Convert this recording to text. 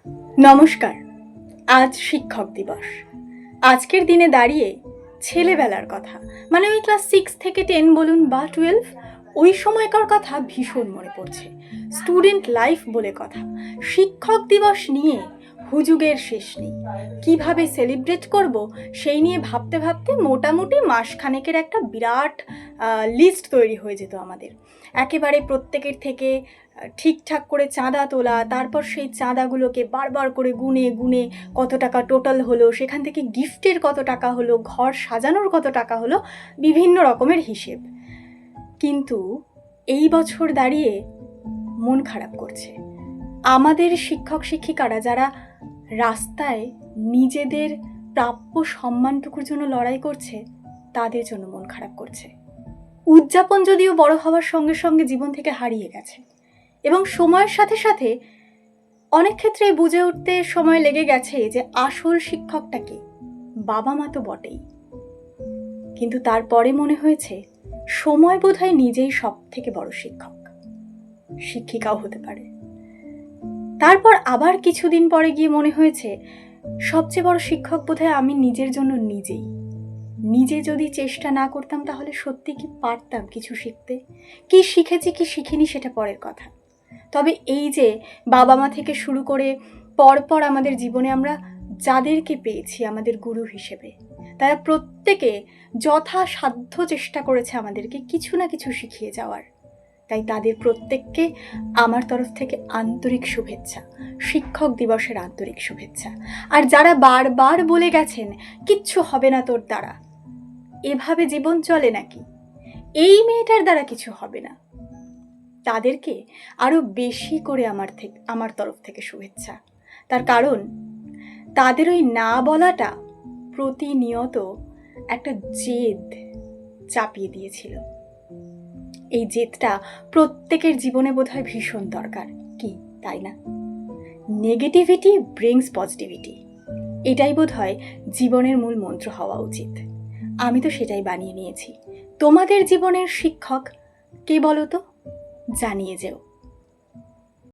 নমস্কার। আজ শিক্ষক দিবস। আজকের দিনে দাঁড়িয়ে ছেলেবেলার কথা, মানে ওই ক্লাস 6 থেকে 10 বলুন বা 12, ওই সময়কার কথা ভীষণ মনে পড়ছে। স্টুডেন্ট লাইফ বলে কথা। শিক্ষক দিবস নিয়ে হুজুগের শেষ নেই। কিভাবে সেলিব্রেট করব সেই নিয়ে ভাবতে ভাবতে মোটামুটি মাসখানেকের একটা বিরাট লিস্ট তৈরি হয়ে যেত আমাদের। একেবারে প্রত্যেকের থেকে ঠিকঠাক করে চাঁদা তোলা, তারপর সেই চাঁদাগুলোকে বারবার করে গুনে গুনে কত টাকা টোটাল হলো, সেখান থেকে গিফটের কত টাকা হলো, ঘর সাজানোর কত টাকা হলো, বিভিন্ন রকমের হিসেব। কিন্তু এই বছর দাঁড়িয়ে মন খারাপ করছে। আমাদের শিক্ষক শিক্ষিকারা যারা রাস্তায় নিজেদের প্রাপ্য সম্মানটুকুর জন্য লড়াই করছে, তাদের জন্য মন খারাপ করছে। উদযাপন যদিও বড় হওয়ার সঙ্গে সঙ্গে জীবন থেকে হারিয়ে গেছে, এবং সময়ের সাথে সাথে অনেক ক্ষেত্রে বুঝে উঠতে সময় লেগে গেছে যে আসল শিক্ষকটাকে বাবা মা তো বটেই, কিন্তু তারপরে মনে হয়েছে সময় বোধহয় নিজেই সব থেকে বড় শিক্ষক, শিক্ষিকাও হতে পারে। তারপর আবার কিছুদিন পরে গিয়ে মনে হয়েছে সবচেয়ে বড় শিক্ষক বোধহয় আমি নিজের জন্য নিজেই। নিজে যদি চেষ্টা না করতাম তাহলে সত্যি কি পারতাম কিছু শিখতে? কি শিখেছি কি শিখিনি সেটা পরের কথা। তবে এই যে বাবা মা থেকে শুরু করে পরপর আমাদের জীবনে আমরা যাদেরকে পেয়েছি আমাদের গুরু হিসেবে, তারা প্রত্যেকে যথাসাধ্য চেষ্টা করেছে আমাদেরকে কিছু না কিছু শিখিয়ে যাওয়ার। তাই তাদের প্রত্যেককে আমার তরফ থেকে আন্তরিক শুভেচ্ছা, শিক্ষক দিবসের আন্তরিক শুভেচ্ছা। আর যারা বারবার বলে গেছেন কিচ্ছু হবে না তোর দ্বারা, এভাবে জীবন চলে নাকি, এই মেয়েটার দ্বারা কিছু হবে না, তাদেরকে আরো বেশি করে আমার তরফ থেকে শুভেচ্ছা। তার কারণ তাদের ওই না বলাটা প্রতিনিয়ত একটা জেদ চাপিয়ে দিয়েছিল। এই জেদটা প্রত্যেকের জীবনে বোধহয় ভীষণ দরকার, কি তাই না? নেগেটিভিটি ব্রিংস পজিটিভিটি, এটাই বোধহয় জীবনের মূল মন্ত্র হওয়া উচিত। আমি তো সেটাই বানিয়ে নিয়েছি। তোমাদের জীবনের শিক্ষক কে বলো তো? জানিয়ে যেও।